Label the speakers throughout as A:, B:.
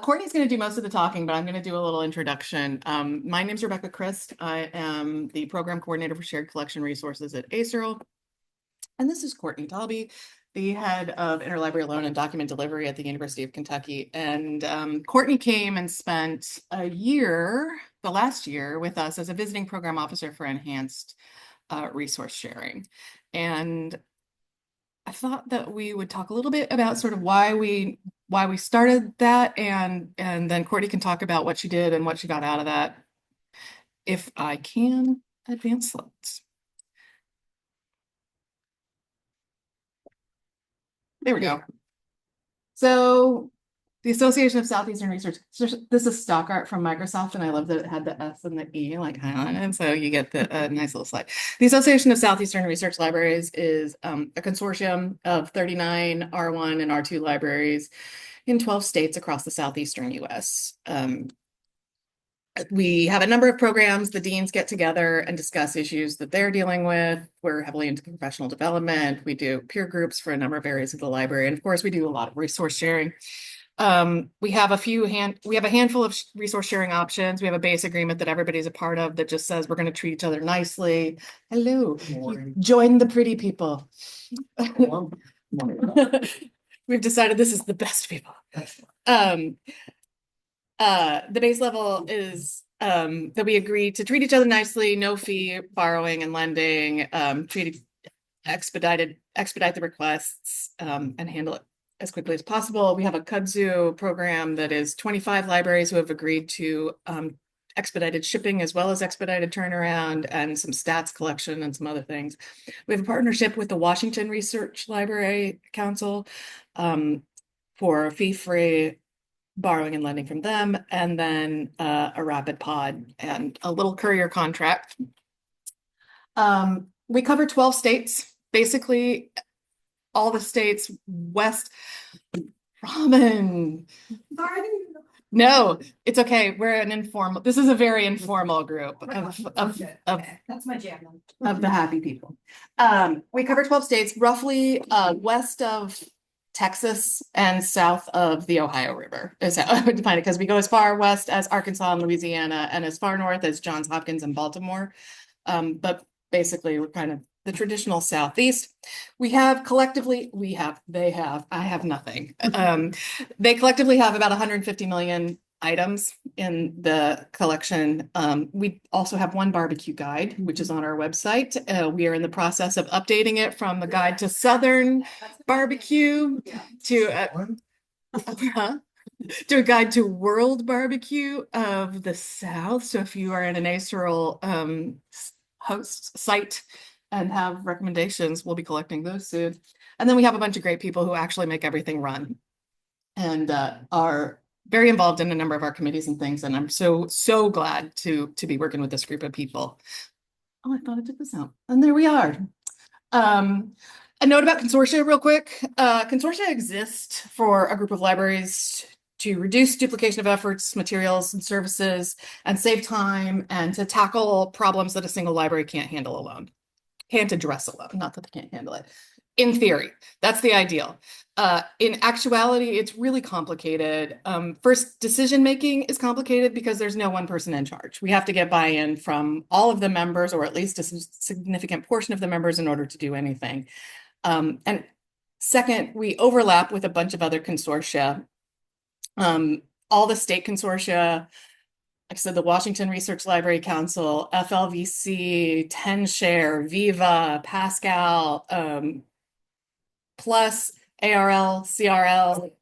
A: Courtney's going to do most of the talking, but I'm going to do a little introduction. My name's Rebecca Crist. I am the program coordinator for shared collection resources at ASERL. And this is Courtney Taulbee, the head of Interlibrary Loan and Document Delivery at the University of Kentucky. And Courtney came and spent a year, the last year, with us as a visiting program officer for enhanced resource sharing. And I thought that we would talk a little bit about sort of why we started that, and then Courtney can talk about what she did and what she got out of that. If I can advance slides. There we go. So the Association of Southeastern Research, this is stock art from Microsoft, and I love that it had the S and the E like highlighted, so you get the nice little slide. The Association of Southeastern Research Libraries is a consortium of 39 R1 and R2 libraries in 12 states across the Southeastern US. We have a number of programs. The deans get together and discuss issues that they're dealing with. We're heavily into professional development. We do peer groups for a number of areas of the library. And of course, we do a lot of resource sharing. We have a handful of resource sharing options. We have a base agreement that everybody's a part of that just says we're going to treat each other nicely. Hello, join the pretty people. We've decided this is the best people. The base level is that we agree to treat each other nicely, no fee, borrowing and lending, expedite the requests, and handle it as quickly as possible. We have a kudzu program that is 25 libraries who have agreed to expedited shipping as well as expedited turnaround and some stats collection and some other things. We have a partnership with the Washington Research Library Council for fee-free borrowing and lending from them, and then a rapid pod and a little courier contract. We cover 12 states, basically all the states west. Ramen. No, it's okay. We're an informal. This is a very informal group of
B: that's my jam
A: of the happy people. We cover 12 states, roughly west of Texas and south of the Ohio River is how I would define it, because we go as far west as Arkansas and Louisiana and as far north as Johns Hopkins and Baltimore. But basically we're kind of the traditional Southeast. They have, I have nothing. They collectively have about 150 million items in the collection. We also have one barbecue guide, which is on our website. We are in the process of updating it from the guide to Southern barbecue to to a guide to world barbecue of the South. So if you are in an ASERL host site and have recommendations, we'll be collecting those soon. And then we have a bunch of great people who actually make everything run and are very involved in a number of our committees and things. And I'm so glad to be working with this group of people. Oh, I thought I took this out. And there we are. A note about consortia real quick. Consortia exist for a group of libraries to reduce duplication of efforts, materials, and services, and save time, and to tackle problems that a single library can't handle alone. Can't address alone, not that they can't handle it. In theory, that's the ideal. In actuality, it's really complicated. First, decision-making is complicated because there's no one person in charge. We have to get buy-in from all of the members, or at least a significant portion of the members, in order to do anything. And second, we overlap with a bunch of other consortia. All the state consortia, like I said, the Washington Research Library Council, FLVC, 10Share, Viva, Pascal, plus ARL, CRL,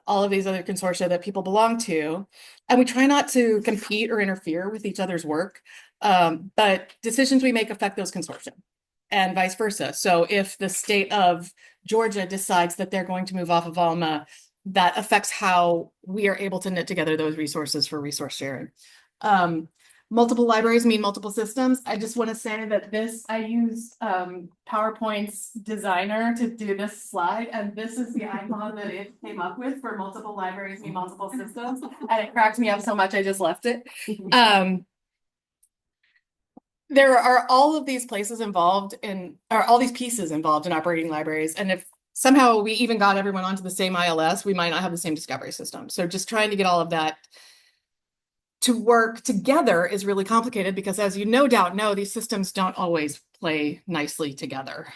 A: all of these other consortia that people belong to. And we try not to compete or interfere with each other's work, but decisions we make affect those consortia and vice versa. So if the state of Georgia decides that they're going to move off of ALMA, that affects how we are able to knit together those resources for resource sharing. Multiple libraries mean multiple systems. I just want to say that I used PowerPoint's designer to do this slide, and this is the icon that it came up with for multiple libraries mean multiple systems, and it cracked me up so much I just left it. There are all of these places involved in, or all these pieces involved in operating libraries, and if somehow we even got everyone onto the same ILS, we might not have the same discovery system. So just trying to get all of that to work together is really complicated because, as you no doubt know, these systems don't always play nicely together.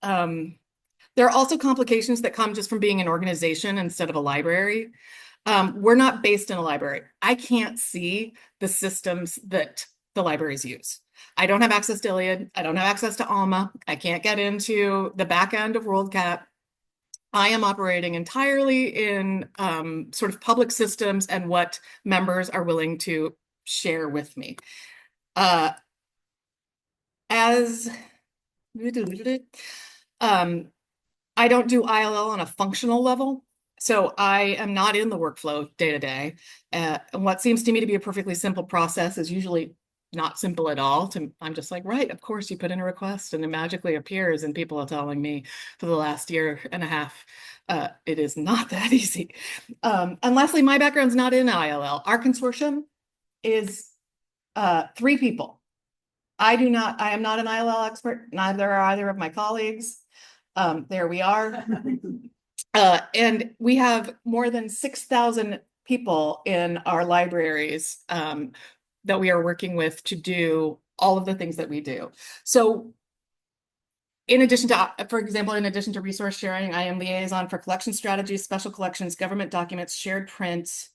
A: There are also complications that come just from being an organization instead of a library. We're not based in a library. I can't see the systems that the libraries use. I don't have access to Iliad. I don't have access to Alma. I can't get into the back end of WorldCat. I am operating entirely in sort of public systems and what members are willing to share with me. As I don't do ILL on a functional level, so I am not in the workflow day to day. What seems to me to be a perfectly simple process is usually not simple at all. I'm just like, right, of course, you put in a request and it magically appears, and people are telling me for the last year and a half, it is not that easy. And lastly, my background's not in ILL. Our consortium is 3 people. I am not an ILL expert, neither are either of my colleagues. There we are. And we have more than 6,000 people in our libraries that we are working with to do all of the things that we do. So in addition to, for example, in addition to resource sharing, I am liaison for collection strategies, special collections, government documents, shared print,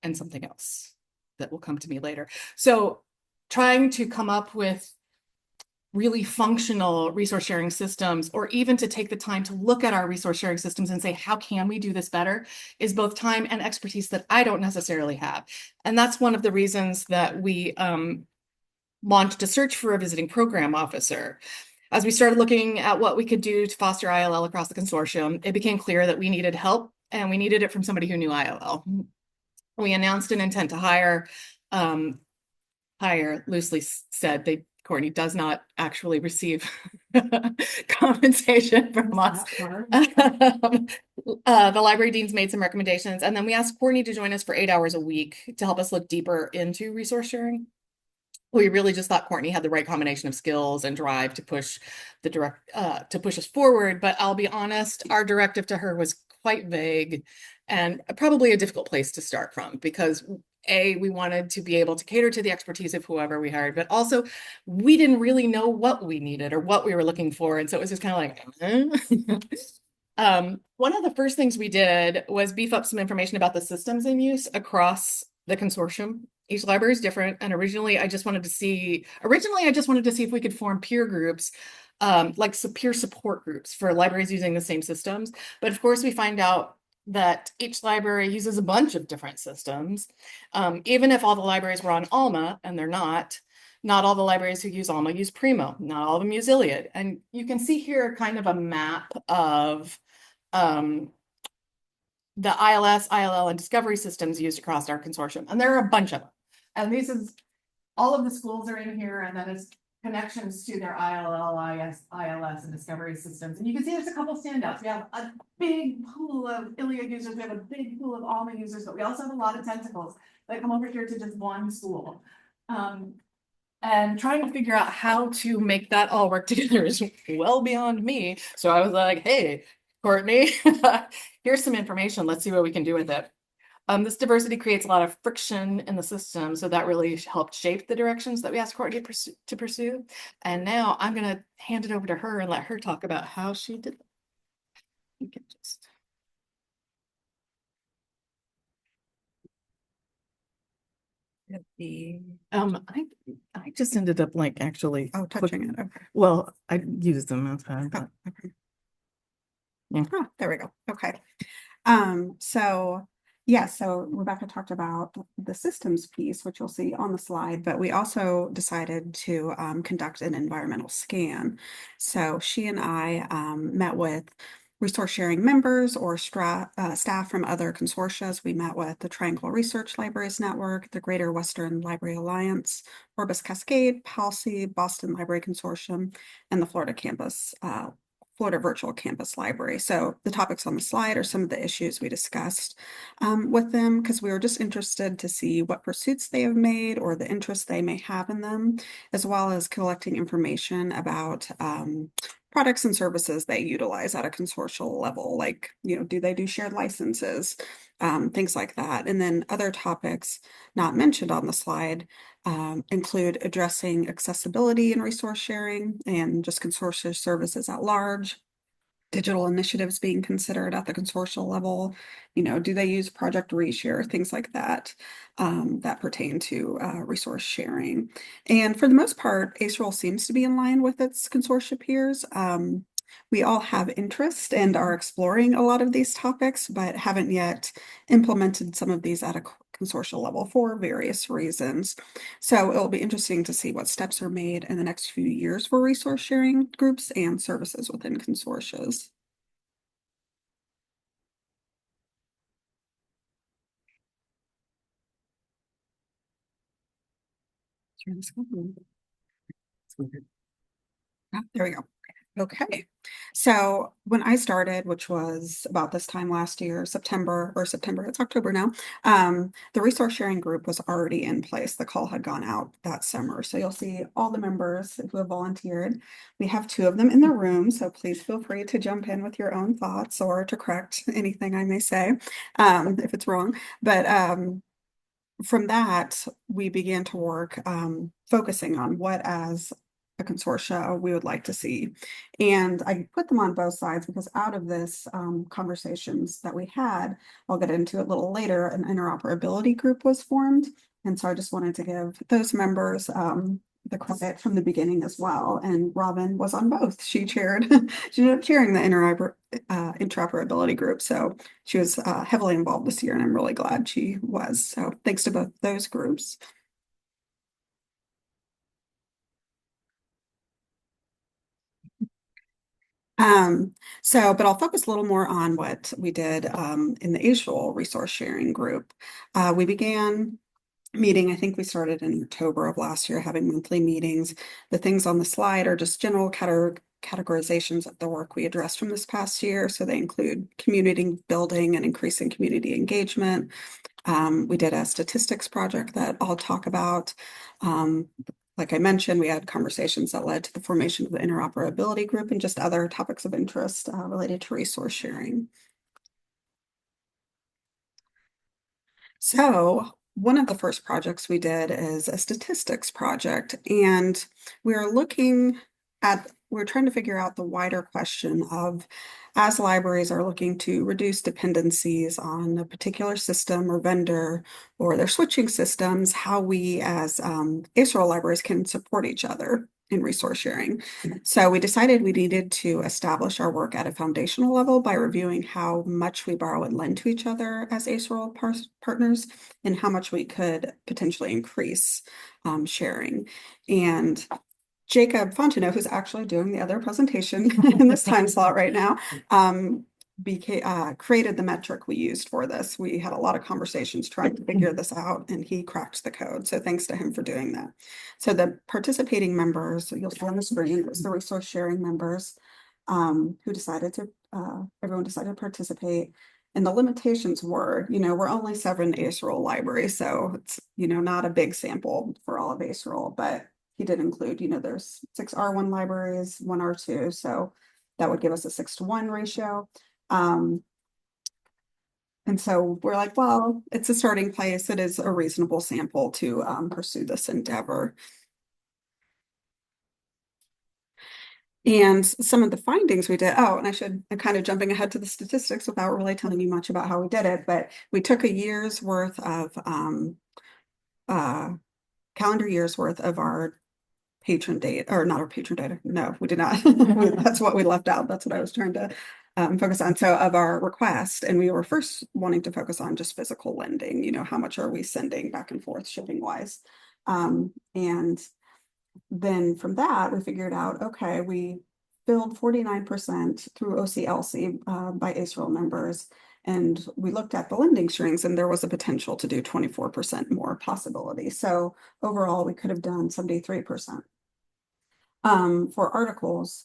A: and something else that will come to me later. So trying to come up with really functional resource sharing systems, or even to take the time to look at our resource sharing systems and say, how can we do this better, is both time and expertise that I don't necessarily have. And that's one of the reasons that we launched a search for a visiting program officer. As we started looking at what we could do to foster ILL across the consortium, it became clear that we needed help, and we needed it from somebody who knew ILL. We announced an intent to hire. Hire, loosely said, Courtney does not actually receive compensation from us. The library deans made some recommendations, and then we asked Courtney to join us for 8 hours a week to help us look deeper into resource sharing. We really just thought Courtney had the right combination of skills and drive to push us forward. But I'll be honest, our directive to her was quite vague and probably a difficult place to start from, because we wanted to be able to cater to the expertise of whoever we hired, but also we didn't really know what we needed or what we were looking for. And so it was just kind of like, one of the first things we did was beef up some information about the systems in use across the consortium. Each library is different. And originally I just wanted to see if we could form peer groups, like peer support groups for libraries using the same systems. But of course we find out that each library uses a bunch of different systems. Even if all the libraries were on Alma, and they're not all the libraries who use Alma use Primo, not all of them use Iliad. And you can see here kind of a map of the ILS, ILL, and discovery systems used across our consortium. And there are a bunch of them. And all of the schools are in here, and then it's connections to their ILL, ILS, and discovery systems. And you can see there's a couple standouts. We have a big pool of Iliad users, we have a big pool of Alma users, but we also have a lot of tentacles that come over here to just one school. And trying to figure out how to make that all work together is well beyond me. So I was like, hey, Courtney, here's some information. Let's see what we can do with it. This diversity creates a lot of friction in the system, so that really helped shape the directions that we asked Courtney to pursue. And now I'm going to hand it over to her and let her talk about how she did it. You can just... I just ended up like actually
B: touching it. Okay.
A: Well, I used them outside.
B: Oh, okay.
A: Yeah.
B: Oh, there we go. Okay. So Rebecca talked about the systems piece, which you'll see on the slide, but we also decided to conduct an environmental scan. So she and I met with resource sharing members or staff from other consortia. We met with the Triangle Research Libraries Network, the Greater Western Library Alliance, Orbis Cascade, PALSI, Boston Library Consortium, and the Florida Virtual Campus Library. So the topics on the slide are some of the issues we discussed with them, because we were just interested to see what pursuits they have made or the interest they may have in them, as well as collecting information about products and services they utilize at a consortial level, like, do they do shared licenses, things like that. And then other topics not mentioned on the slide include addressing accessibility and resource sharing and just consortium services at large, digital initiatives being considered at the consortial level. Do they use project reshare, things like that, that pertain to resource sharing. And for the most part, ASERL seems to be in line with its consortia peers. We all have interest and are exploring a lot of these topics, but haven't yet implemented some of these at a consortial level for various reasons. So it'll be interesting to see what steps are made in the next few years for resource sharing groups and services within consortias. Share the screen. Ah, there we go. Okay. So when I started, which was about this time last year, September, it's October now, the resource sharing group was already in place. The call had gone out that summer. So you'll see all the members who have volunteered. We have two of them in the room, so please feel free to jump in with your own thoughts or to correct anything I may say, if it's wrong. But from that, we began to work focusing on what as a consortia we would like to see. And I put them on both sides because out of this conversations that we had, I'll get into it a little later, an interoperability group was formed. And so I just wanted to give those members the credit from the beginning as well. And Robin was on both. She ended up chairing the interoperability group. So she was heavily involved this year, and I'm really glad she was. So thanks to both those groups. But I'll focus a little more on what we did in the ASERL resource sharing group. We began meeting, I think we started in October of last year, having monthly meetings. The things on the slide are just general categorizations of the work we addressed from this past year. So they include community building and increasing community engagement. We did a statistics project that I'll talk about. Like I mentioned, we had conversations that led to the formation of the interoperability group and just other topics of interest related to resource sharing. So one of the first projects we did is a statistics project, and we're trying to figure out the wider question of, as libraries are looking to reduce dependencies on a particular system or vendor, or they're switching systems, how we as ASERL libraries can support each other in resource sharing. So we decided we needed to establish our work at a foundational level by reviewing how much we borrow and lend to each other as ASERL partners and how much we could potentially increase sharing. And Jacob Fontenot, who's actually doing the other presentation in this time slot right now, created the metric we used for this. We had a lot of conversations trying to figure this out, and he cracked the code. So thanks to him for doing that. So the participating members, you'll see on the screen, was the resource sharing members who everyone decided to participate. And the limitations were, we're only 7 ASERL libraries, so it's, not a big sample for all of ASERL, but he did include, there's 6 R1 libraries, 1 R2, so that would give us a 6-to-1 ratio. And so we're like, well, it's a starting place. It is a reasonable sample to pursue this endeavor. And some of the findings we did, I'm kind of jumping ahead to the statistics without really telling you much about how we did it, but we took a year's worth of calendar year's worth of our patron data, or not our patron data. No, we did not. That's what we left out. That's what I was trying to focus on. So of our request, and we were first wanting to focus on just physical lending, how much are we sending back and forth shipping wise? And then from that, we figured out, okay, we billed 49% through OCLC by ASERL members. And we looked at the lending strings, and there was a potential to do 24% more possibility. So overall, we could have done 73%. For articles,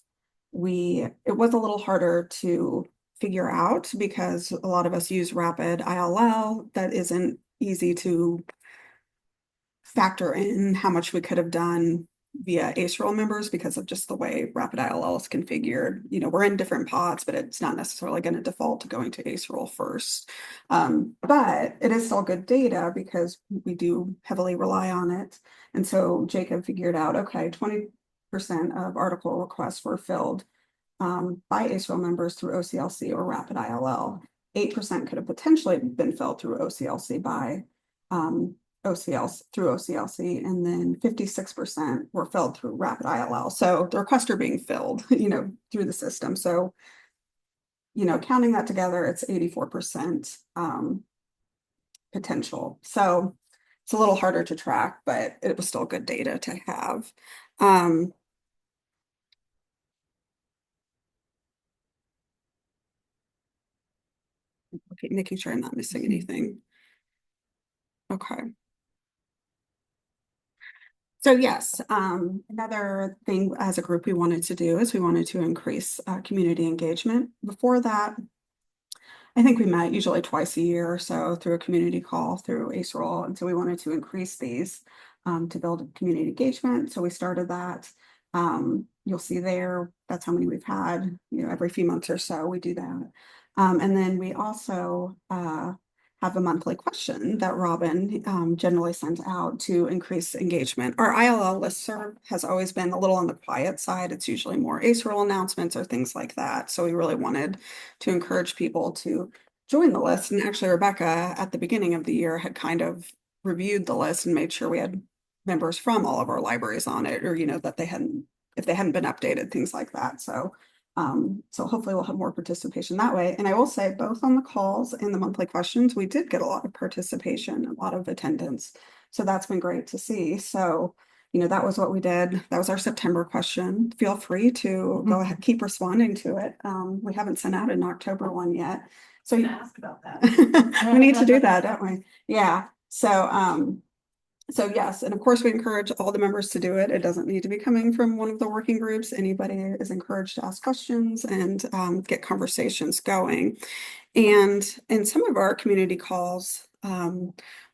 B: it was a little harder to figure out because a lot of us use rapid ILL. That isn't easy to factor in how much we could have done via ASERL members because of just the way Rapid ILL is configured. You know, we're in different pods, but it's not necessarily going to default to going to ASERL first. But it is still good data because we do heavily rely on it. And so Jacob figured out, okay, 20% of article requests were filled by ASERL members through OCLC or Rapid ILL. 8% could have potentially been filled through OCLC by OCLC, and then 56% were filled through Rapid ILL. So the requests are being filled, you know, through the system. So, you know, counting that together, it's 84% potential. So it's a little harder to track, but it was still good data to have. Okay, making sure I'm not missing anything. Okay. So yes, another thing as a group we wanted to do is we wanted to increase community engagement. Before that, I think we met usually twice a year or so through a community call through ASERL. And so we wanted to increase these to build community engagement. So we started that. You'll see there, that's how many we've had, you know, every few months or so we do that. And then we also have a monthly question that Robin generally sends out to increase engagement. Our ILL listserv has always been a little on the quiet side. It's usually more ASERL announcements or things like that. So we really wanted to encourage people to join the list. And actually, Rebecca at the beginning of the year had kind of reviewed the list and made sure we had members from all of our libraries on it, or, you know, that if they hadn't been updated, things like that. So hopefully we'll have more participation that way. And I will say both on the calls and the monthly questions, we did get a lot of participation, a lot of attendance. So that's been great to see. So, you know, that was what we did. That was our September question. Feel free to go ahead, keep responding to it. We haven't sent out an October one yet. So you ask about that. We need to do that, don't we? Yeah. So yes, and of course we encourage all the members to do it. It doesn't need to be coming from one of the working groups. Anybody is encouraged to ask questions and get conversations going. And in some of our community calls,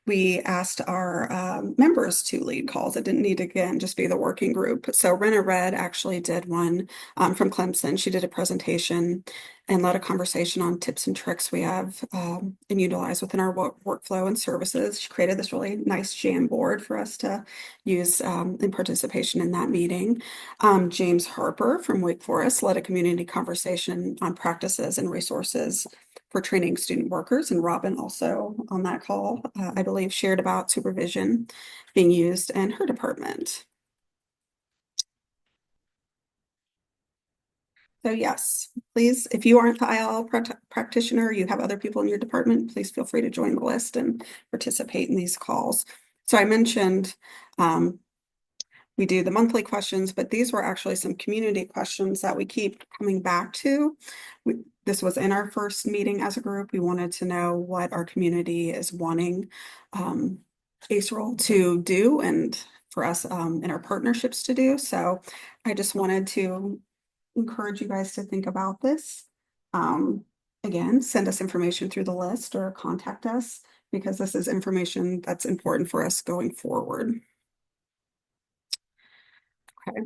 B: we asked our members to lead calls. It didn't need to, again, just be the working group. So Rena Red actually did one from Clemson. She did a presentation and led a conversation on tips and tricks we have and utilize within our workflow and services. She created this really nice Jamboard for us to use in participation in that meeting. James Harper from Wake Forest led a community conversation on practices and resources for training student workers, and Robin also on that call, I believe, shared about supervision being used in her department. So yes, please, if you aren't the ILL practitioner, you have other people in your department, please feel free to join the list and participate in these calls. So I mentioned we do the monthly questions, but these were actually some community questions that we keep coming back to. This was in our first meeting as a group. We wanted to know what our community is wanting ASERL to do and for us in our partnerships to do. So I just wanted to encourage you guys to think about this. Again, send us information through the list or contact us because this is information that's important for us going forward. Okay.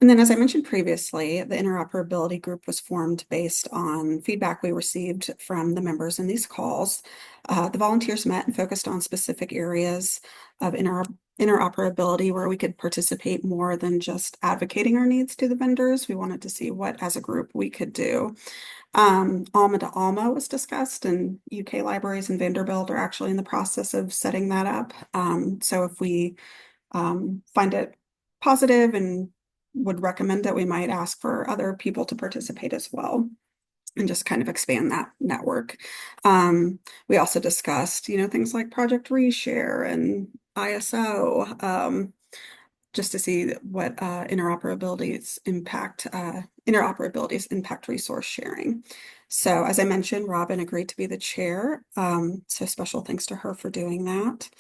B: And then, as I mentioned previously, the interoperability group was formed based on feedback we received from the members in these calls. The volunteers met and focused on specific areas of interoperability where we could participate more than just advocating our needs to the vendors. We wanted to see what, as a group, we could do. Alma to Alma was discussed, and UK libraries and Vanderbilt are actually in the process of setting that up. So if we find it positive and would recommend that we might ask for other people to participate as well and just kind of expand that network. We also discussed, you know, things like Project Reshare and ISO, just to see what interoperabilities impact resource sharing. So as I mentioned, Robin agreed to be the chair. So special thanks to her for doing that.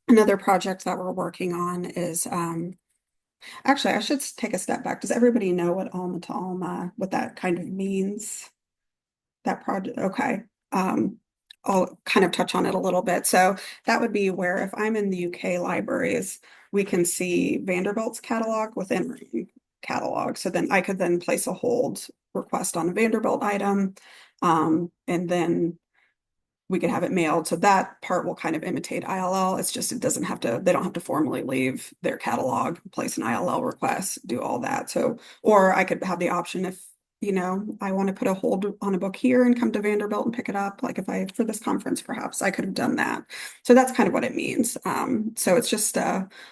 B: Another project that we're working on is actually, I should take a step back. Does everybody know what Alma to Alma, what that kind of means? That project, okay. I'll kind of touch on it a little bit. So that would be where if I'm in the UK libraries, we can see Vanderbilt's catalog within our own catalog. So then I could then place a hold request on a Vanderbilt item, and then we could have it mailed. So that part will kind of imitate ILL. It's just, it doesn't have to, they don't have to formally leave their catalog, place an ILL request, do all that. So, or I could have the option if, I want to put a hold on a book here and come to Vanderbilt and pick it up. Like if I, for this conference, perhaps I could have done that. So that's kind of what it means. So it's just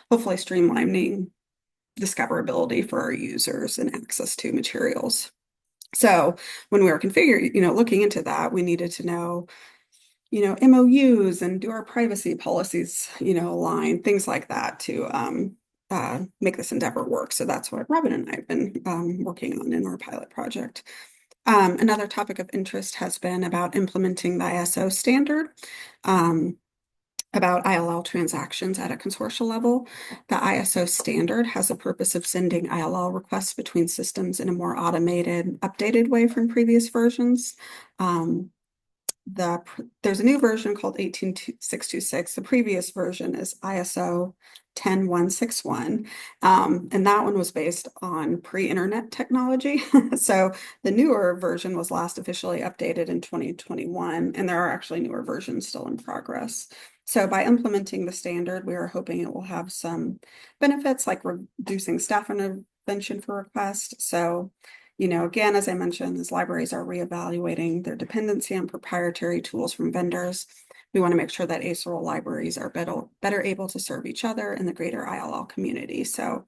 B: hopefully streamlining discoverability for our users and access to materials. So when we were configuring, looking into that, we needed to know MOUs and do our privacy policies, align, things like that to make this endeavor work. So that's what Robin and I have been working on in our pilot project. Another topic of interest has been about implementing the ISO standard. About ILL transactions at a consortial level. The ISO standard has a purpose of sending ILL requests between systems in a more automated, updated way from previous versions. There's a new version called 18626. The previous version is ISO 10161. And that one was based on pre-internet technology. So the newer version was last officially updated in 2021, and there are actually newer versions still in progress. So by implementing the standard, we are hoping it will have some benefits like reducing staff intervention for requests. So again, as I mentioned, as libraries are reevaluating their dependency on proprietary tools from vendors, we want to make sure that ASERL libraries are better able to serve each other in the greater ILL community. So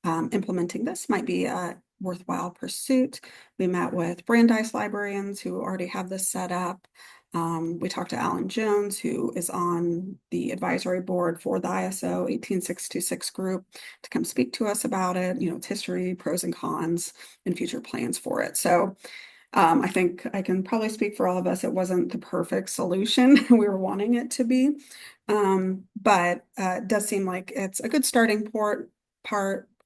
B: implementing this might be a worthwhile pursuit. We met with Brandeis librarians who already have this set up. We talked to Alan Jones, who is on the advisory board for the ISO 18626 group, to come speak to us about it, its history, pros and cons, and future plans for it. So I think I can probably speak for all of us. It wasn't the perfect solution we were wanting it to be, but it does seem like it's a good starting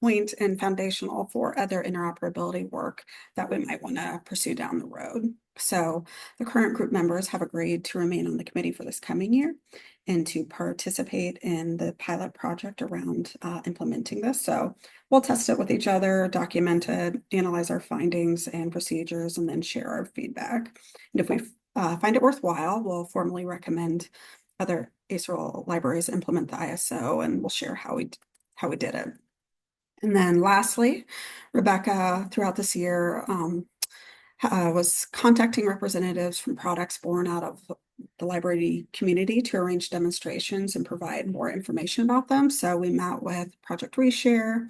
B: point and foundational for other interoperability work that we might want to pursue down the road. So the current group members have agreed to remain on the committee for this coming year and to participate in the pilot project around implementing this. So we'll test it with each other, document it, analyze our findings and procedures, and then share our feedback. And if we find it worthwhile, we'll formally recommend other ASERL libraries implement the ISO, and we'll share how we did it. And then lastly, Rebecca, throughout this year, was contacting representatives from products born out of the library community to arrange demonstrations and provide more information about them. So we met with Project Reshare,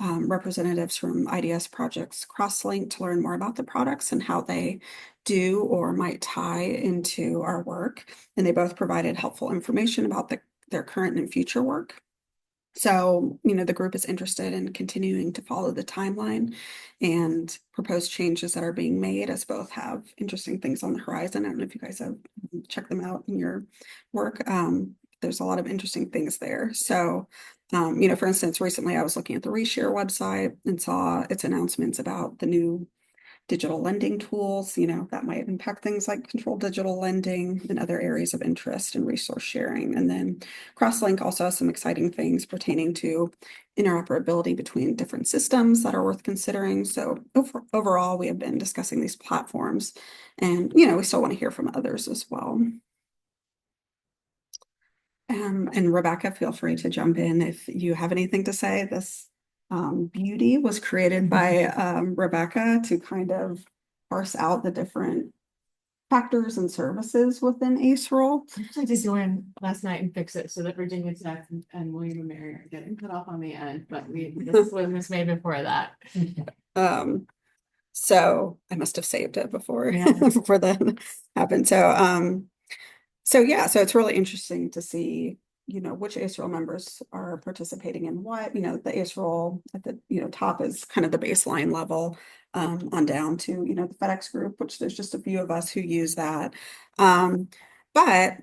B: representatives from IDS Projects Crosslink to learn more about the products and how they do or might tie into our work. And they both provided helpful information about their current and future work. So, the group is interested in continuing to follow the timeline and propose changes that are being made, as both have interesting things on the horizon. I don't know if you guys have checked them out in your work. There's a lot of interesting things there. So, for instance, recently I was looking at the Reshare website and saw its announcements about the new digital lending tools, that might impact things like controlled digital lending and other areas of interest and resource sharing. And then Crosslink also has some exciting things pertaining to interoperability between different systems that are worth considering. So overall, we have been discussing these platforms, and, we still want to hear from others as well. And Rebecca, feel free to jump in if you have anything to say. This beauty was created by Rebecca to kind of parse out the different factors and services within ASERL.
A: I actually did go in last night and fix it so that Virginia Tech and William and Mary are getting cut off on the end, but this was made before that.
B: So I must have saved it before
A: Yeah.
B: before that happened. So yeah, so it's really interesting to see, which ASERL members are participating in what. The ASERL at the top is kind of the baseline level, on down to the FedEx group, which there's just a few of us who use that. But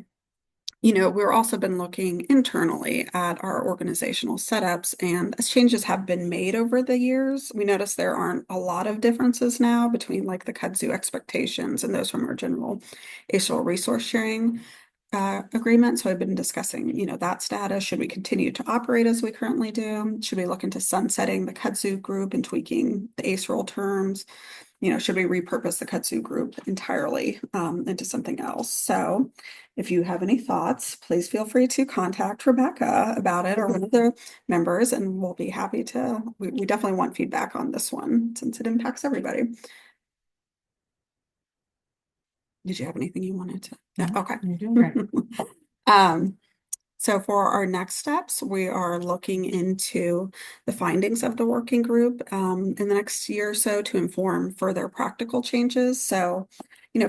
B: we've also been looking internally at our organizational setups, and as changes have been made over the years, we notice there aren't a lot of differences now between like the kudzu expectations and those from our general ASERL resource sharing. agreement. So I've been discussing, that status. Should we continue to operate as we currently do? Should we look into sunsetting the kudzu group and tweaking the ASERL terms? Should we repurpose the kudzu group entirely into something else? So if you have any thoughts, please feel free to contact Rebecca about it or one of the members, and we'll be happy to, we definitely want feedback on this one since it impacts everybody. Did you have anything you wanted to? No, okay.
A: You're doing great.
B: So for our next steps, we are looking into the findings of the working group in the next year or so to inform further practical changes. So,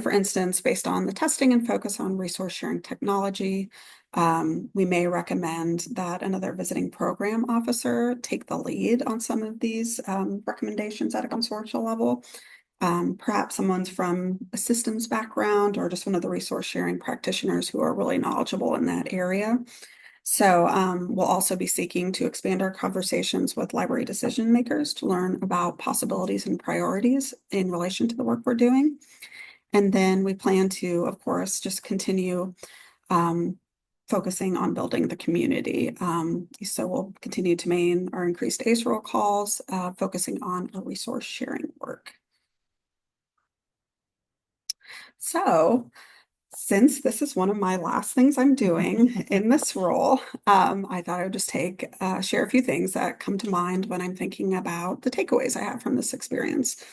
B: for instance, based on the testing and focus on resource sharing technology, we may recommend that another visiting program officer take the lead on some of these recommendations at a consortial level. Perhaps someone's from a systems background or just one of the resource sharing practitioners who are really knowledgeable in that area. So we'll also be seeking to expand our conversations with library decision makers to learn about possibilities and priorities in relation to the work we're doing. And then we plan to, of course, just continue focusing on building the community. So we'll continue to maintain our increased ASERL calls, focusing on our resource sharing work. So since this is one of my last things I'm doing in this role, I thought I would just share a few things that come to mind when I'm thinking about the takeaways I have from this experience.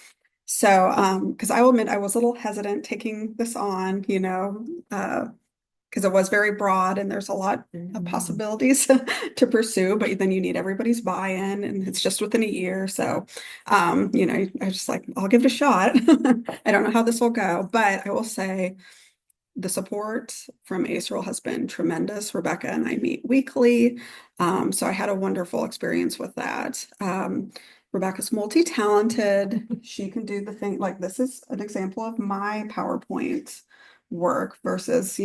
B: So, because I will admit I was a little hesitant taking this on, because it was very broad and there's a lot of possibilities to pursue, but then you need everybody's buy-in and it's just within a year. So, I was just like, I'll give it a shot. I don't know how this will go, but I will say the support from ASERL has been tremendous. Rebecca and I meet weekly. So I had a wonderful experience with that. Rebecca's multi-talented. She can do the thing, like this is an example of my PowerPoint work versus,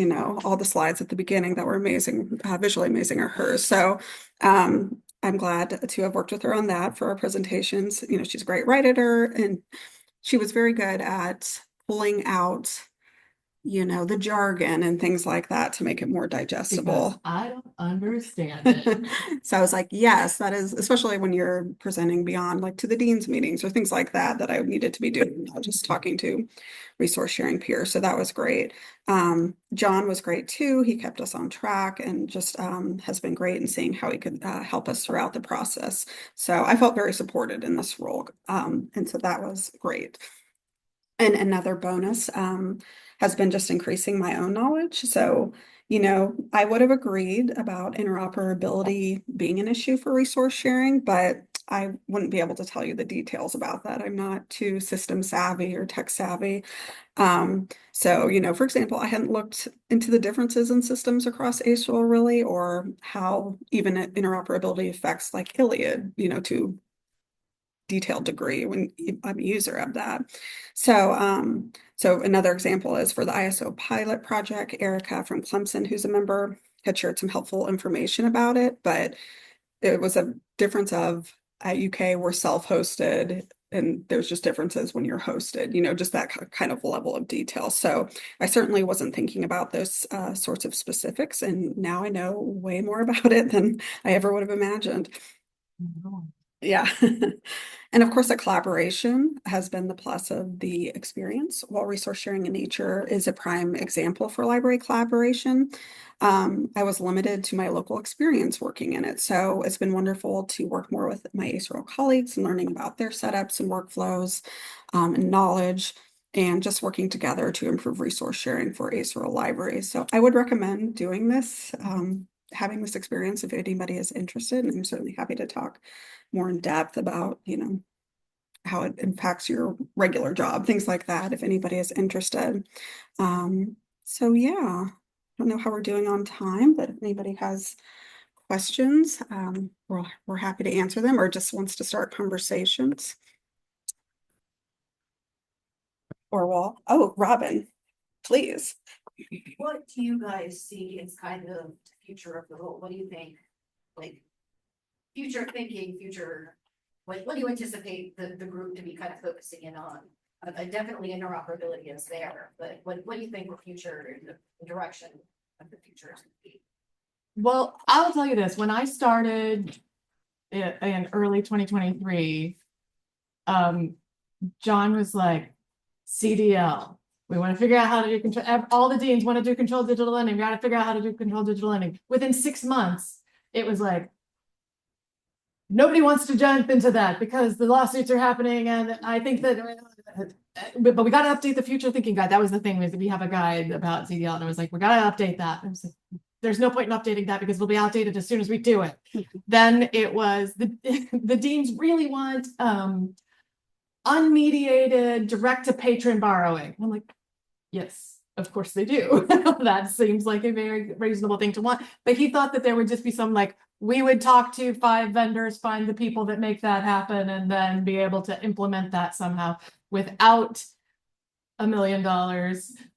B: all the slides at the beginning that were amazing, visually amazing are hers. So I'm glad to have worked with her on that for our presentations. She's a great writer and she was very good at pulling out the jargon and things like that to make it more digestible.
A: Because I don't understand it.
B: So I was like, yes, that is, especially when you're presenting beyond like to the dean's meetings or things like that, that I needed to be doing, not just talking to resource sharing peers. So that was great. John was great too. He kept us on track and just has been great in seeing how he could help us throughout the process. So I felt very supported in this role. And so that was great. And another bonus has been just increasing my own knowledge. So, I would have agreed about interoperability being an issue for resource sharing, but I wouldn't be able to tell you the details about that. I'm not too system savvy or tech savvy. So, for example, I hadn't looked into the differences in systems across ASERL really, or how even interoperability affects like Iliad, to detailed degree when I'm a user of that. So, so another example is for the ISO pilot project, Erica from Clemson, who's a member, had shared some helpful information about it, but it was a difference of at UK we're self-hosted and there's just differences when you're hosted, just that kind of level of detail. So I certainly wasn't thinking about those sorts of specifics, and now I know way more about it than I ever would have imagined. Yeah. And of course, the collaboration has been the plus of the experience. While resource sharing in nature is a prime example for library collaboration, I was limited to my local experience working in it. So it's been wonderful to work more with my ASERL colleagues and learning about their setups and workflows and knowledge, and just working together to improve resource sharing for ASERL libraries. So I would recommend doing this, having this experience if anybody is interested, and I'm certainly happy to talk more in depth about, how it impacts your regular job, things like that, if anybody is interested. So yeah, I don't know how we're doing on time, but if anybody has questions, we're happy to answer them or just wants to start conversations. Oh, Robin, please.
C: What do you guys see as kind of the future of the role? What do you think? Like future thinking, what do you anticipate the group to be kind of focusing in on? Definitely interoperability is there, but what do you think the future and the direction of the future is gonna be.
A: Well, I'll tell you this, when I started in early 2023, John was like, CDL, we want to figure out how to do control, all the deans want to do controlled digital lending, we got to figure out how to do controlled digital lending. Within 6 months, it was like, nobody wants to jump into that because the lawsuits are happening, and I think that, but we got to update the future thinking guide. That was the thing, was that we have a guide about CDL, and I was like, we got to update that. And I was like, there's no point in updating that because it'll be outdated as soon as we do it. Then it was the deans really want unmediated direct to patron borrowing. I'm like, yes, of course they do. That seems like a very reasonable thing to want. But he thought that there would just be some like, we would talk to 5 vendors, find the people that make that happen, and then be able to implement that somehow without $1 million,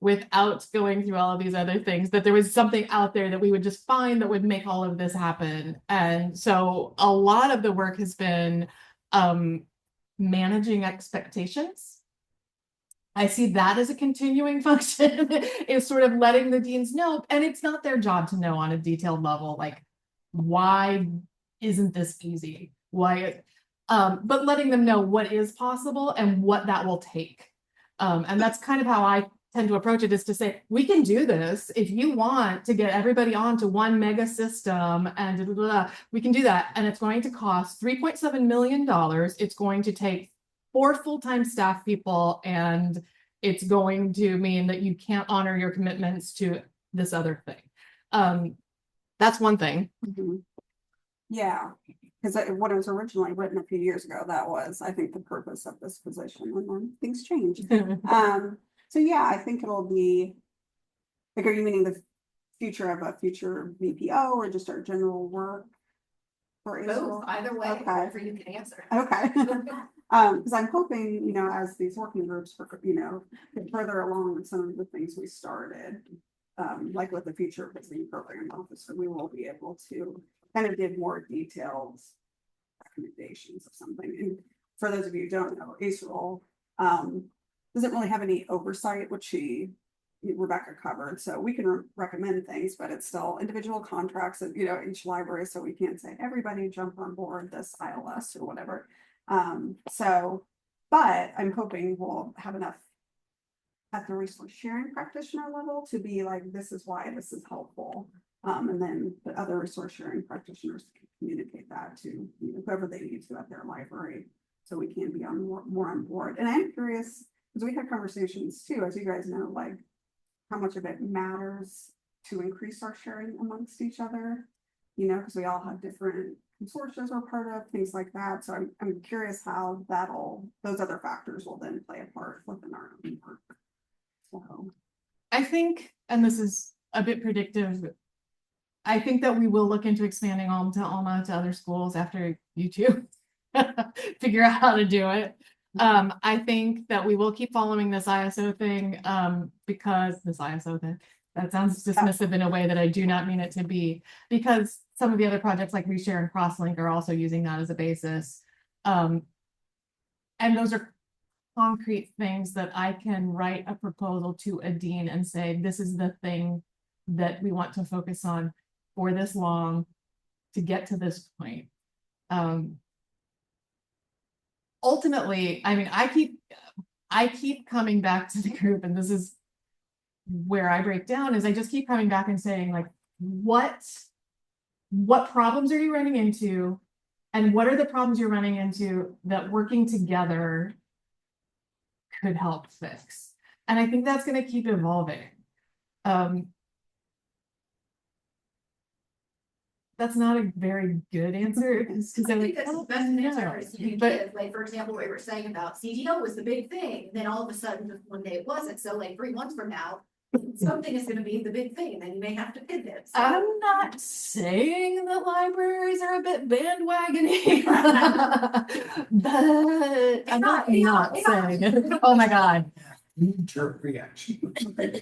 A: without going through all of these other things, that there was something out there that we would just find that would make all of this happen. And so a lot of the work has been managing expectations. I see that as a continuing function, is sort of letting the deans know, and it's not their job to know on a detailed level, like, why isn't this easy? Why, but letting them know what is possible and what that will take. And that's kind of how I tend to approach it, is to say, we can do this. If you want to get everybody onto one mega system and blah, blah, blah, we can do that. And it's going to cost $3.7 million. It's going to take 4 full-time staff people, and it's going to mean that you can't honor your commitments to this other thing. That's one thing.
B: Yeah, because when it was originally written a few years ago, that was, I think, the purpose of this position, and then things change. So yeah, I think it'll be, like, are you meaning the future of a future VPO or just our general work? For
C: Both, either way,
B: Okay.
C: whatever you can answer.
B: Okay. Because I'm hoping, you know, as these working groups, you know, get further along with some of the things we started, like with the future visiting program officer, we will be able to kind of give more detailed recommendations of something. And for those of you who don't know, ASERL doesn't really have any oversight, which Rebecca covered. So we can recommend things, but it's still individual contracts at, you know, each library. So we can't say everybody jump on board this ILS or whatever. But I'm hoping we'll have enough at the resource sharing practitioner level to be like, this is why this is helpful. And then the other resource sharing practitioners can communicate that to, you know, whoever they need to at their library, so we can be more on board. And I'm curious, because we had conversations too, as you guys know, like how much of it matters to increase our sharing amongst each other, you know, because we all have different consortia we're part of, things like that. So I'm curious how those other factors will then play a part within our own work. So
A: I think, and this is a bit predictive, I think that we will look into expanding Alma to other schools after you two figure out how to do it. I think that we will keep following this ISO thing, because this ISO thing, that sounds dismissive in a way that I do not mean it to be, because some of the other projects like Reshare and Crosslink are also using that as a basis. And those are concrete things that I can write a proposal to a dean and say, this is the thing that we want to focus on for this long to get to this point. Ultimately, I mean, I keep coming back to the group, and this is where I break down, is I just keep coming back and saying, like, what problems are you running into, and what are the problems you're running into that working together could help fix? And I think that's going to keep evolving. That's not a very good answer, because
C: I
A: I'm
C: think
A: like,
C: that's the best answer is you can give. Like, for example, what we were saying about CDL was the big thing, then all of a sudden one day it wasn't. So like 3 months from now, something is going to be the big thing, and then you may have to pivot. So.
A: I'm not saying that libraries are a bit bandwagony, but I'm not saying it. Oh my God.
D: Jerk reaction.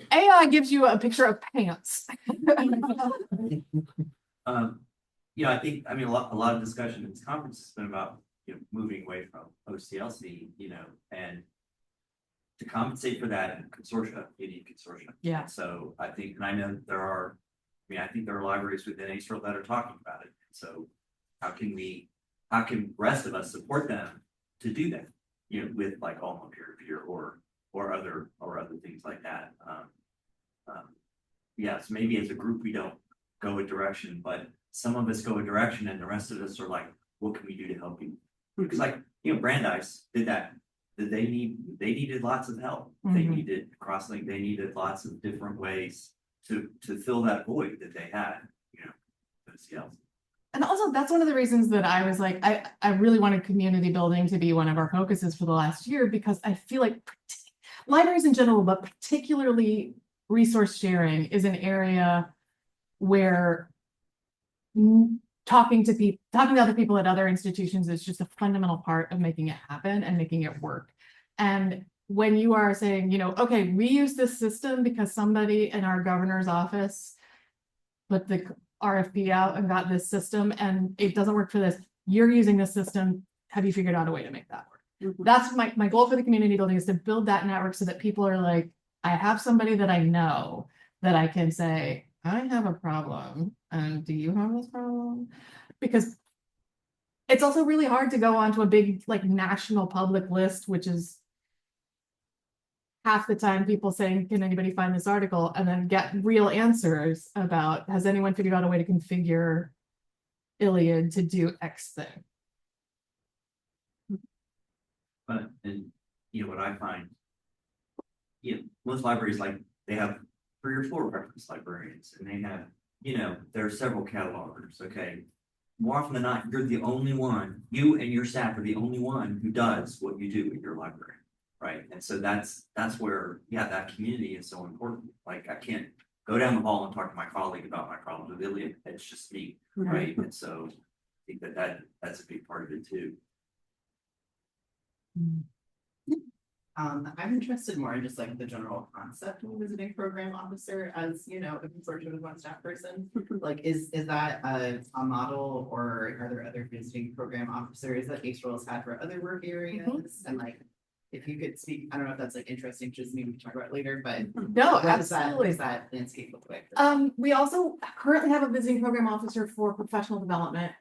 A: AI gives you a picture of pants.
D: You know, I think, a lot of discussion in this conference has been about, you know, moving away from OCLC, you know, and to compensate for that in consortia, you need consortia.
A: Yeah.
D: So I think, and I know there are mean, I think there are libraries within ASERL that are talking about it. So how can the rest of us support them to do that? You know, with like Alma peer-to-peer or other things like that. Yes, maybe as a group, we don't go a direction, but some of us go a direction and the rest of us are like, what can we do to help you? Because like, you know, Brandeis did that. They needed lots of help. They
A: Mhm.
D: needed Crosslink, they needed lots of different ways to fill that void that they had, you know, those yells.
A: And also, that's one of the reasons that I was like, I really wanted community building to be one of our focuses for the last year, because I feel like libraries in general, but particularly resource sharing, is an area where talking to other people at other institutions is just a fundamental part of making it happen and making it work. And when you are saying, you know, okay, we use this system because somebody in our governor's office put the RFP out and got this system and it doesn't work for this, you're using this system, have you figured out a way to make that work? That's my goal for the community building, is to build that network so that people are like, I have somebody that I know that I can say, I have a problem, and do you have this problem? Because it's also really hard to go onto a big like national public list, which is half the time people saying, can anybody find this article, and then get real answers about, has anyone figured out a way to configure Iliad to do X thing?
D: But, and, you know, what I find, you know, most libraries, like, they have 3 or 4 reference librarians, and they have, you know, there are several catalogers, okay? More often than not, you're the only one, you and your staff are the only one who does what you do at your library, right? And so that's where, yeah, that community is so important. Like, I can't go down the hall and talk to my colleague about my problems with Iliad, it's just me, right? And so I think that's a big part of it too.
E: I'm interested more in just like the general concept of a visiting program officer, as you know, a consortium with one staff person. Like, is that a model, or are there other visiting program officers that ASERL has had for other work areas? And like, if you could speak, I don't know if that's like interesting, just maybe we can talk about it later, but
A: No,
E: what
A: absolutely.
E: does that landscape look like?
A: We also currently have a visiting program officer for professional development.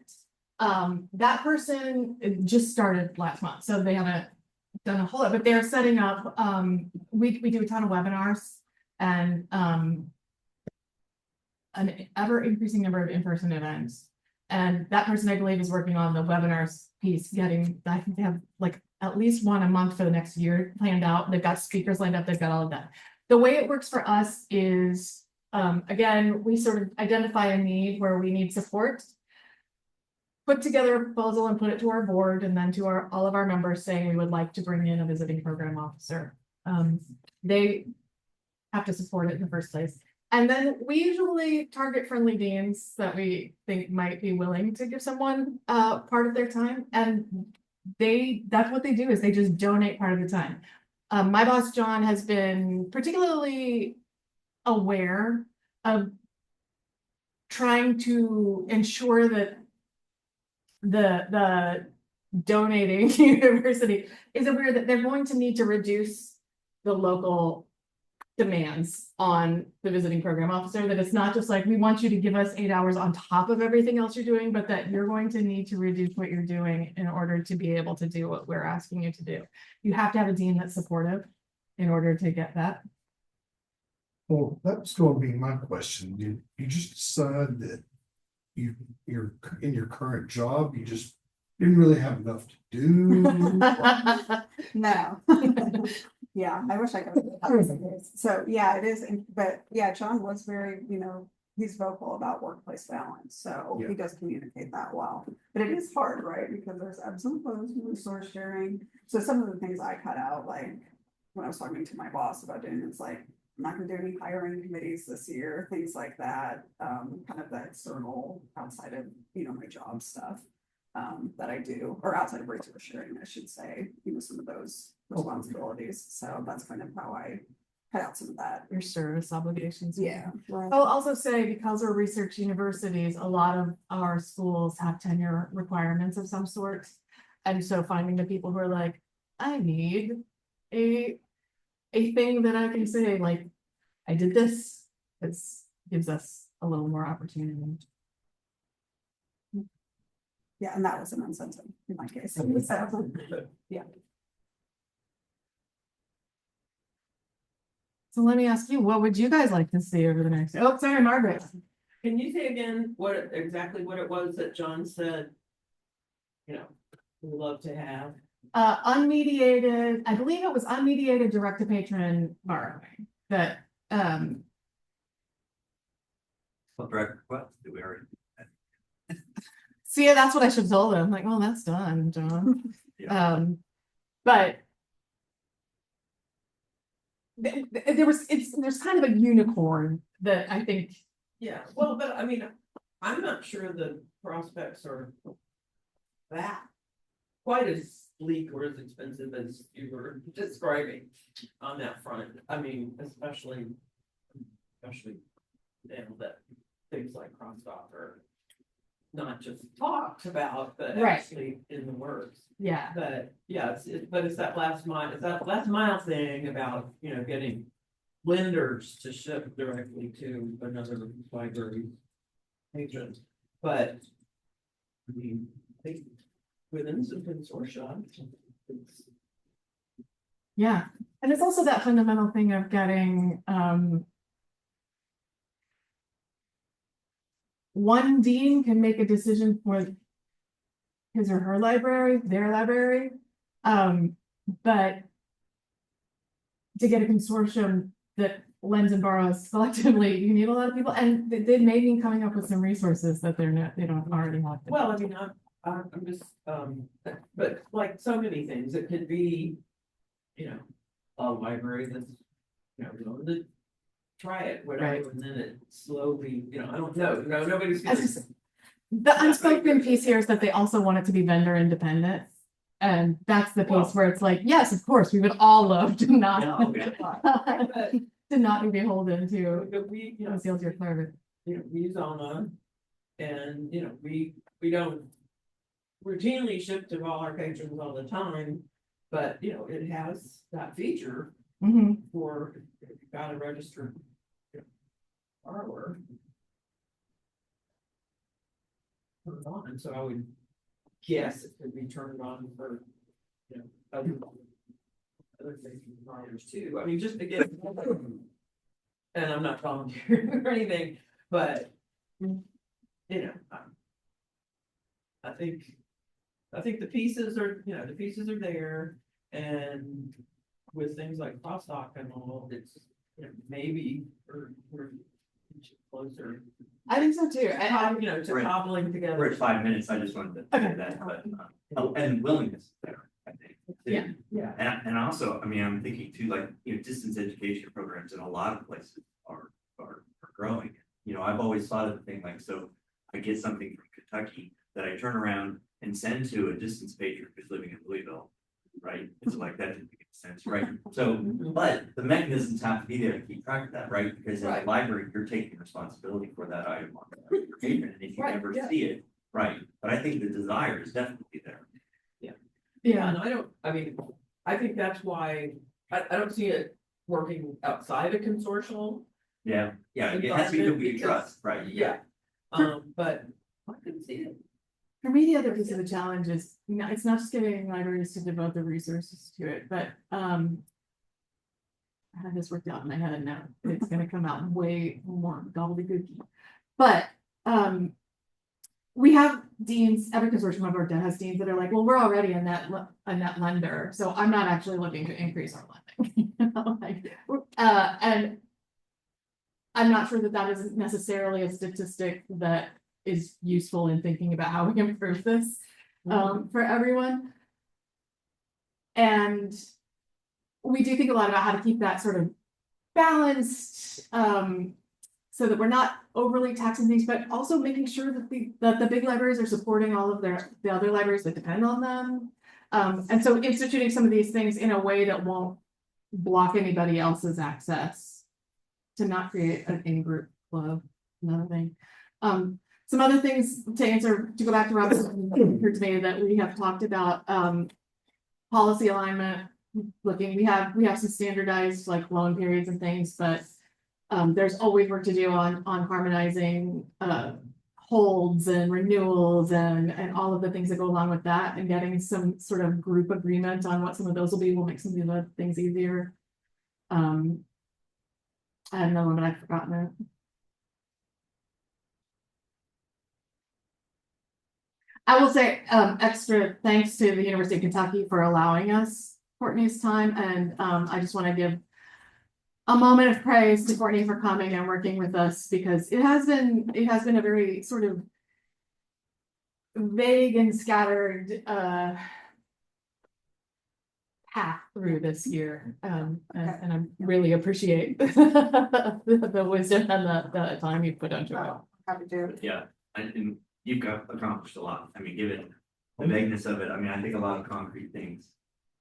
A: That person just started last month, so they haven't done a whole lot, but they're setting up, we do a ton of webinars and an ever increasing number of in-person events. And that person, I believe, is working on the webinars piece, I think they have like at least one a month for the next year planned out. They've got speakers lined up, they've got all of that. The way it works for us is, again, we sort of identify a need where we need support, put together a proposal and put it to our board, and then to all of our members saying we would like to bring in a visiting program officer. They have to support it in the first place. And then we usually target friendly deans that we think might be willing to give someone part of their time. And that's what they do, is they just donate part of the time. My boss, John, has been particularly aware of trying to ensure that the donating university is aware that they're going to need to reduce the local demands on the visiting program officer, that it's not just like, we want you to give us 8 hours on top of everything else you're doing, but that you're going to need to reduce what you're doing in order to be able to do what we're asking you to do. You have to have a dean that's supportive in order to get that.
F: Well, that's going to be my question. You just decide that you're in your current job, you just didn't really have enough to do.
B: No. Yeah, I wish I could. So, yeah, it is, but yeah, John was very, he's vocal about workplace balance, so he does communicate that well. But it is hard, right? Because there's ebbs and flows, resource sharing. So some of the things I cut out, like when I was talking to my boss about doing, it's like, I'm not gonna do any hiring committees this year, things like that. Kind of the external outside of, my job stuff. That I do, or outside of resource sharing, I should say, some of those responsibilities. So that's kind of how I cut out some of that.
A: Your service obligations.
B: Yeah. Right.
A: I'll also say, because we're research universities, a lot of our schools have tenure requirements of some sort. And so finding the people who are like, I need a thing that I can say, like, I did this. This gives us a little more opportunity.
B: Yeah, and that was an incentive in my case. So, yeah.
A: So let me ask you, what would you guys like to see over the next, oh, sorry, Margaret.
G: Can you say again exactly what it was that John said? You know, we love to have.
A: Unmediated, I believe it was unmediated direct to patron borrowing that,
D: Well, direct request, do we already?
A: see, that's what I should have told him. Like, well, that's done, John.
D: Yeah.
A: But there's kind of a unicorn that I think.
G: Yeah, well, but I mean, I'm not sure the prospects are that quite as bleak or as expensive as you were describing on that front. I mean, especially now that things like crosstalk are not just talked about, but
A: Right.
G: actually in the works.
A: Yeah.
G: But yeah, but it's that last mile thing about, you know, getting lenders to ship directly to another library agent. But I mean, I think within some consortia, it's
A: Yeah. And it's also that fundamental thing of getting, one dean can make a decision for his or her library, their library. But to get a consortium that lends and borrows collectively, you need a lot of people, and they may be coming up with some resources that they don't already have.
G: well, I mean, I'm just, but like so many things, it could be, you know, a library that's, you know, willing to try it, whatever,
A: Right.
G: and then it slowly, you know, I don't know, nobody's
A: As
G: gonna.
A: I said, the unspoken piece here is that they also want it to be vendor independent. And that's the
G: Well-
A: piece where it's like, yes, of course, we would all love to not.
D: Yeah, okay.
G: But,
A: To not be beholden to
G: but we, you know,
A: sales your clerk.
G: you know, we use Alma, and, you know, we don't routinely ship to all our patrons all the time, but, you know, it has that feature
A: Mhm.
G: for if you've got a registered, you know, borrower. Turn it on, so I would guess it could be turned on for, you know, other things providers too. I mean, just to get. And I'm not volunteering or anything, but, you know, I think the pieces are, you know, the pieces are there, and with things like crosstalk and all, it's, you know, maybe we're closer,
A: I think so too.
G: you know, to
D: Right.
G: cobbling
D: We're
G: together.
D: at 5 minutes, I just wanted to
A: Okay.
D: say that, but, oh, and willingness there, I think. too.
A: Yeah.
G: Yeah.
D: And also, I mean, I'm thinking too, like, you know, distance education programs in a lot of places are growing. You know, I've always thought of the thing like, so I get something from Kentucky that I turn around and send to a distance patron who's living in Louisville, right? It's like, that didn't make sense, right? So, but the mechanisms have to be there to keep track of that, right? Because in the
G: Right.
D: library, you're taking responsibility for that item on your patron, and if you
G: Right,
D: never
G: yeah.
D: see it, right? But I think the desire is definitely there.
G: Yeah,
A: Yeah.
G: and I think that's why, I don't see it working outside a consortial.
D: Yeah, it has to be that we can trust, right?
G: Yeah. But I can see it.
A: For me, the other piece of the challenge is, it's not just getting libraries to devote the resources to it, but, I had this worked out in my head and now it's gonna come out way more gobbledygook. But, we have deans, every consortium of our debt has deans that are like, well, we're already a net lender, so I'm not actually looking to increase our lending. You know, like, and I'm not sure that that is necessarily a statistic that is useful in thinking about how we improve this, for everyone. And we do think a lot about how to keep that sort of balanced, so that we're not overly taxing things, but also making sure that the big libraries are supporting all of the other libraries that depend on them. And so instituting some of these things in a way that won't block anybody else's access, to not create an in-group club, another thing. Some other things to go back to Rob's occurred to me that we have talked about, policy alignment, we have some standardized like loan periods and things, but there's always work to do on harmonizing, holds and renewals and all of the things that go along with that, and getting some sort of group agreement on what some of those will make some of the things easier. I don't know, but I've forgotten it. I will say, extra thanks to the University of Kentucky for allowing us Courtney's time, and I just want to give a moment of praise to Courtney for coming and working with us, because it has been a very sort of vague and scattered path through this year, and I really appreciate the wisdom and the time you put into it.
B: Happy to.
D: Yeah, and you've got accomplished a lot. I mean, given the vagueness of it, I mean, I think a lot of concrete things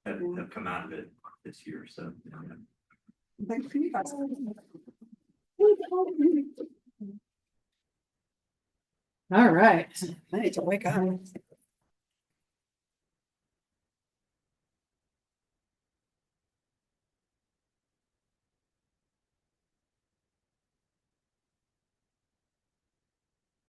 D: have come out of it this year, so. Yeah.
B: Thank you guys.
A: All right.
B: I need to wake up.